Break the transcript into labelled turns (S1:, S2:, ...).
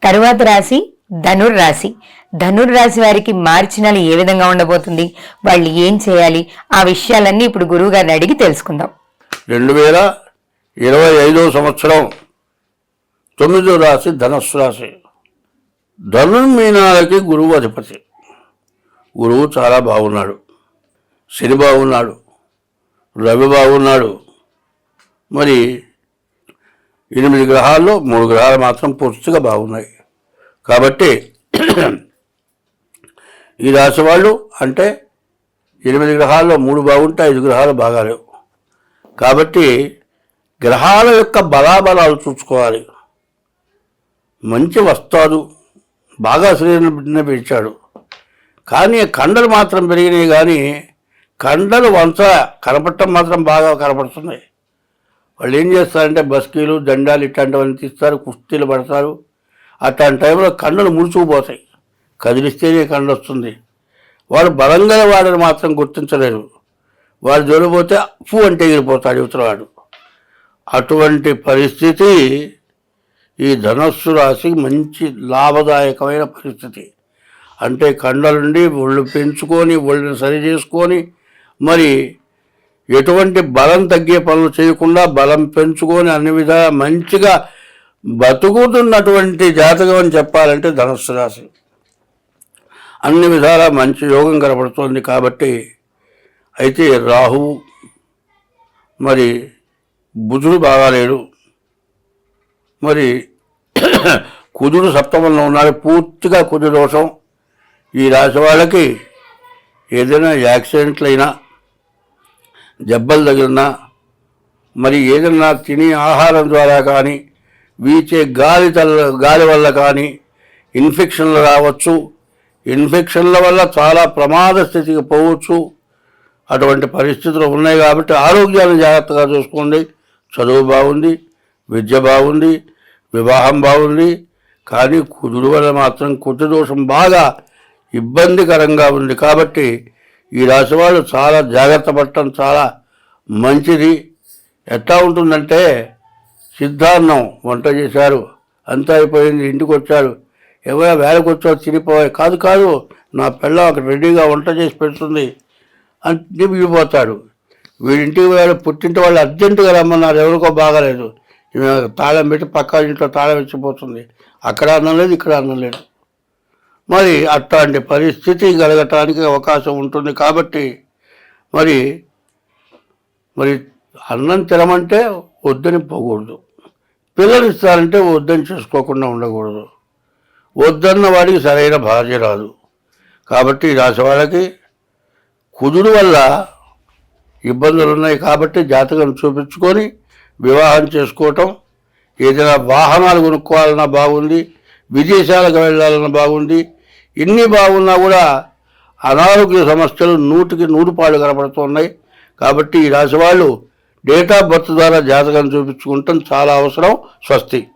S1: తరువాత రాశి ధనుర్రాశి. ధనుర్రాశి వారికి మార్చి నెల ఏ విధంగా ఉండబోతుంది, వాళ్ళు ఏం చేయాలి, ఆ విషయాలన్నీ ఇప్పుడు గురువు గారిని అడిగి తెలుసుకుందాం.
S2: 2025 సంవత్సరం 9వ రాశి ధనుస్సు రాశి. ధనుర్మీనాలకి గురువు అధిపతి. గురువు చాలా బాగున్నాడు, శని బాగున్నాడు, రవి బాగున్నాడు. మరి 8 గ్రహాల్లో 3 గ్రహాలు మాత్రం పూర్తిగా బాగున్నాయి. కాబట్టి ఈ రాశి వాళ్ళు అంటే 8 గ్రహాల్లో 3 బాగుంటే 5 గ్రహాలు బాగాలేవు. కాబట్టి గ్రహాల యొక్క బలాబలాలు చూసుకోవాలి. మంచి వస్తాడు, బాగా శరీరం పెంచాడు, కానీ కండలు మాత్రం పెరిగినాయి. కానీ కండలు వంచ కనపడటం మాత్రం బాగా కనపడుతున్నాయి. వాళ్ళు ఏం చేస్తారంటే బస్కీలు, దండాలు ఇట్లాంటివన్నీ తీస్తారు, కుస్తీలు పడతారు. అట్లాంటి టైంలో కండలు ముడుచుకుపోతాయి, కదిలిస్తేనే కండ వస్తుంది. వాడు బలంగా వాడిని మాత్రం గుర్తించలేరు. వాడు జోలిపోతే ఫూ అంటే ఎగిరిపోతాడు యువతలవాడు. అటువంటి పరిస్థితి ఈ ధనస్సు రాశికి మంచి లాభదాయకమైన పరిస్థితి. అంటే కండలుండి ఒళ్ళు పెంచుకొని ఒళ్ళని సరి చేసుకొని మరి ఎటువంటి బలం తగ్గే పనులు చేయకుండా బలం పెంచుకొని అన్ని విధాలా మంచిగా బతుకుతున్నటువంటి జాతకం అని చెప్పాలంటే ధనుస్సు రాశి. అన్ని విధాలా మంచి యోగం కనబడుతోంది. కాబట్టి అయితే రాహువు మరి బుధుడు బాగాలేడు, మరి కుజుడు సప్తమంలో ఉన్నాడు, పూర్తిగా కుజు దోషం. ఈ రాశి వాళ్ళకి ఏదైనా యాక్సిడెంట్లు అయినా, దెబ్బలు తగిలినా, మరి ఏదైనా తినే ఆహారం ద్వారా కానీ, వీచే గాలి వల్ల కానీ ఇన్ఫెక్షన్లు రావచ్చు. ఇన్ఫెక్షన్ల వల్ల చాలా ప్రమాద స్థితికి పోవచ్చు. అటువంటి పరిస్థితులు ఉన్నాయి. కాబట్టి ఆరోగ్యాన్ని జాగ్రత్తగా చూసుకోండి. చదువు బాగుంది, విద్య బాగుంది, వివాహం బాగుంది. కానీ కుజుడు వల్ల మాత్రం కుజు దోషం బాగా ఇబ్బందికరంగా ఉంది. కాబట్టి ఈ రాశి వాళ్ళు చాలా జాగ్రత్త పడటం చాలా మంచిది. ఎట్లా ఉంటుందంటే సిద్ధాన్నం వంట చేశారు, అంతా అయిపోయింది, ఇంటికి వచ్చాడు, ఎవరైనా వేళకు వచ్చావు తినిపోయి కాదు నా పిల్ల అక్కడ రెడీగా వంట చేసి పెడుతుంది అని విడిపోతాడు. వీడింటికి వేళ పుట్టింటి వాళ్ళు అర్జెంటుగా రమ్మన్నారు, ఎవరికో బాగాలేదు, తాళం పెట్టి పక్క ఇంట్లో తాళం ఇచ్చిపోతుంది. అక్కడ అన్నం లేదు, ఇక్కడ అన్నం లేదు. మరి అట్లాంటి పరిస్థితి కలగటానికి అవకాశం ఉంటుంది. కాబట్టి మరి అన్నం తినమంటే వద్దని పోకూడదు, పిల్లలు ఇస్తారంటే వద్దని చేసుకోకుండా ఉండకూడదు. వద్దన్న వాడికి సరైన భార్య రాదు. కాబట్టి ఈ రాశి వాళ్ళకి కుజుడు వల్ల ఇబ్బందులు ఉన్నాయి. కాబట్టి జాతకం చూపించుకొని వివాహం చేసుకోవటం, ఏదైనా వాహనాలు కొనుక్కోవాలన్నా బాగుంది, విదేశాలకు వెళ్ళాలన్నా బాగుంది. ఇన్ని బాగున్నా కూడా అనారోగ్య సమస్యలు 100కి 100 కనపడుతున్నాయి. కాబట్టి ఈ రాశి వాళ్ళు డేట్ ఆఫ్ బర్త్ ద్వారా జాతకం చూపించుకుంటాం చాలా అవసరం. స్వస్తి.